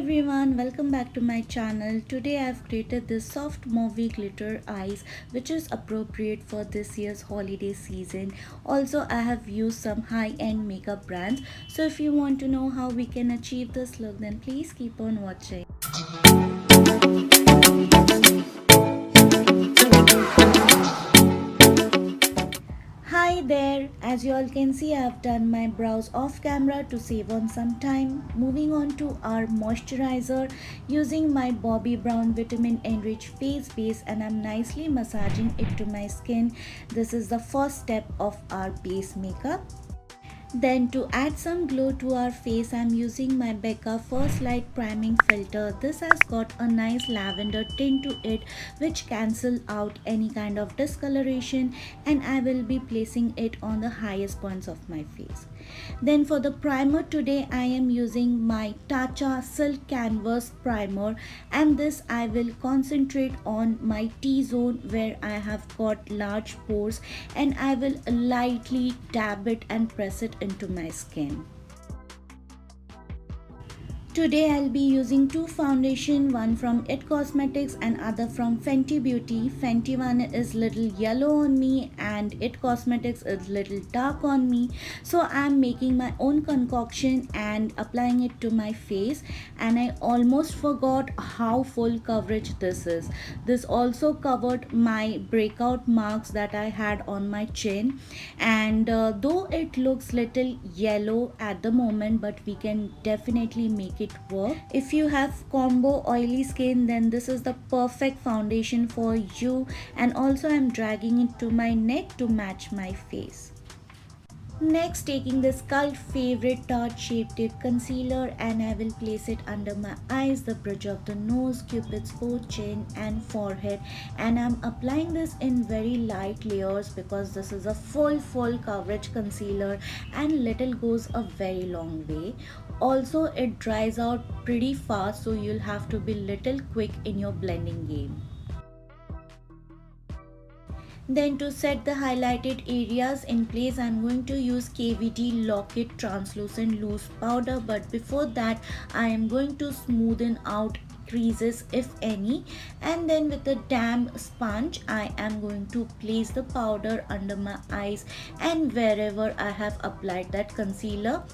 everyone, welcome back to my channel. Today I've created this soft movie glitter eyes which is appropriate for this year's holiday season. Also I have used some high-end makeup brands. So if you want to know how we can achieve this look, then please keep on watching. Hi there, as you all can see I have done my brows off camera to save on some time. Moving on to our moisturizer using my Bobbi Brown Vitamin Enriched Face Base, and I'm nicely massaging it to my skin. This is the first step of our base makeup. Then to add some glow to our face, I'm using my Becca First Light Priming Filter. This has got a nice lavender tint to it which cancel out any kind of discoloration, and I will be placing it on the highest points of my face. Then for the primer today I am using my Tatcha Silk Canvas Primer, and this I will concentrate on my T-zone where I have got large pores, and I will lightly dab it and press it into my skin. Today I'll be using two foundation, one from IT Cosmetics and other from Fenty Beauty. Fenty one is little yellow on me and IT Cosmetics is little dark on me. So I'm making my own concoction and applying it to my face, and I almost forgot how full coverage this is. This also covered my breakout marks that I had on my chin, and though it looks little yellow at the moment, but we can definitely make it work. If you have combo oily skin, then this is the perfect foundation for you. And also I'm dragging it to my neck to match my face. Next, taking this cult favorite Tarte Shape Tape Concealer, and I will place it under my eyes, the bridge of the nose, cupid's bow, chin and forehead, and I'm applying this in very light layers because this is a full coverage concealer and little goes a very long way. Also it dries out pretty fast, so you'll have to be little quick in your blending game. Then to set the highlighted areas in place, I'm going to use KVD Lock-It Translucent Loose Powder, but before that I am going to smoothen out creases if any, and then with a damp sponge I am going to place the powder under my eyes and wherever I have applied that concealer.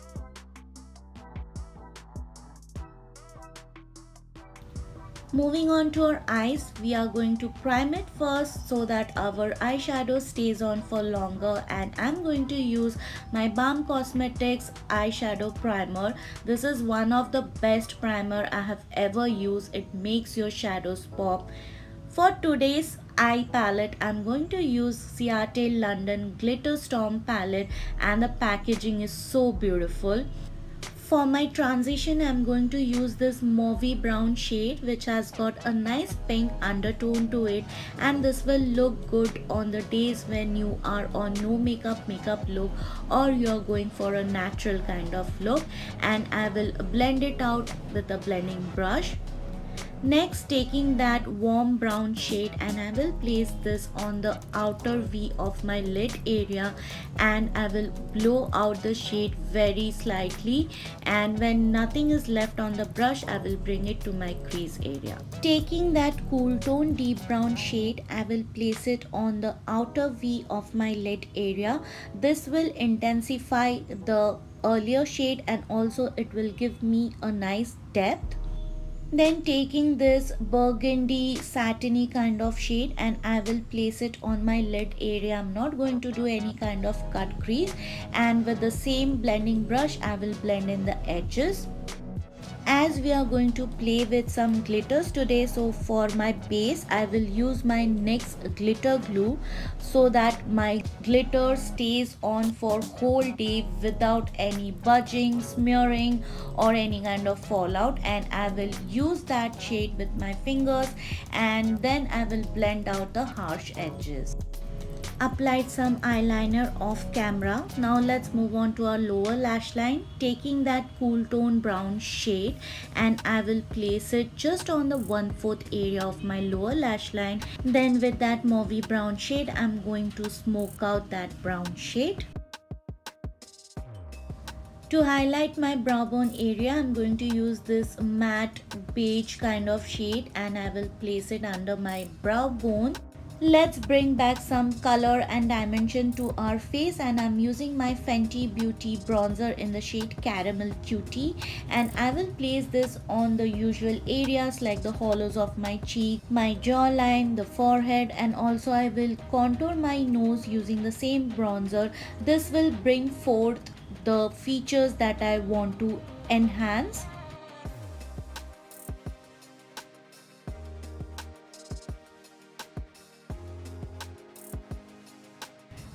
Moving on to our eyes, we are going to prime it first so that our eyeshadow stays on for longer, and I'm going to use my Balm Cosmetics eyeshadow primer. This is one of the best primer I have ever used. It makes your shadows pop. For today's eye palette, I'm going to use Ciate London Glitter Storm palette, and the packaging is so beautiful. For my transition, I'm going to use this mauvey brown shade which has got a nice pink undertone to it, and this will look good on the days when you are on no makeup look, or you're going for a natural kind of look, and I will blend it out with a blending brush. Next, taking that warm brown shade, and I will place this on the outer V of my lid area, and I will blow out the shade very slightly, and when nothing is left on the brush I will bring it to my crease area. Taking that cool tone deep brown shade, I will place it on the outer V of my lid area. This will intensify the earlier shade and also it will give me a nice depth. Then taking this burgundy satiny kind of shade, and I will place it on my lid area. I'm not going to do any kind of cut crease, and with the same blending brush I will blend in the edges. As we are going to play with some glitters today, so for my base I will use my NYX glitter glue so that my glitter stays on for whole day without any budging, smearing or any kind of fallout, and I will use that shade with my fingers, and then I will blend out the harsh edges. Applied some eyeliner off camera. Now let's move on to our lower lash line. Taking that cool tone brown shade, and I will place it just on the 1/4 area of my lower lash line. Then with that mauvey brown shade, I'm going to smoke out that brown shade. To highlight my brow bone area, I'm going to use this matte beige kind of shade and I will place it under my brow bone. Let's bring back some color and dimension to our face, and I'm using my Fenty Beauty bronzer in the shade Caramel Cutie, and I will place this on the usual areas like the hollows of my cheek, my jawline, the forehead, and also I will contour my nose using the same bronzer. This will bring forth the features that I want to enhance.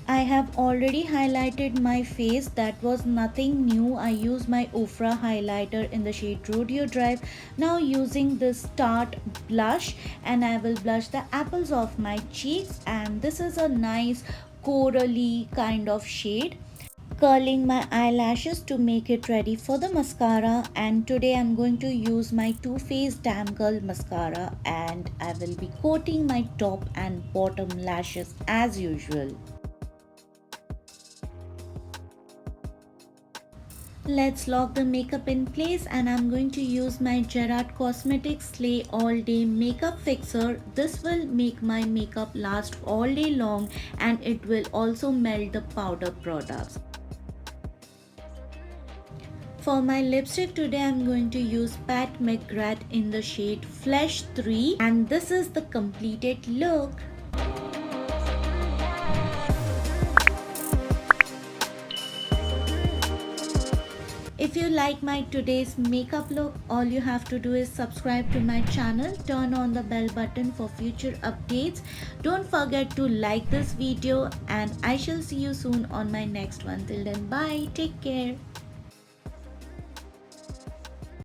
I have already highlighted my face. That was nothing new. I used my Ofra highlighter in the shade Rodeo Drive. Now using this Tarte blush, and I will blush the apples of my cheeks, and this is a nice corally kind of shade. Curling my eyelashes to make it ready for the mascara, and today I'm going to use my Too Faced Damn Girl mascara, and I will be coating my top and bottom lashes as usual. Let's lock the makeup in place, and I'm going to use my Gerard Cosmetics Slay All Day Makeup Fixer. This will make my makeup last all day long, and it will also melt the powder products. For my lipstick today, I'm going to use Pat McGrath in the shade Flesh 3, and this is the completed look. If you like my today's makeup look, all you have to do is subscribe to my channel, turn on the bell button for future updates. Don't forget to like this video, and I shall see you soon on my next one. Till then, bye, take care.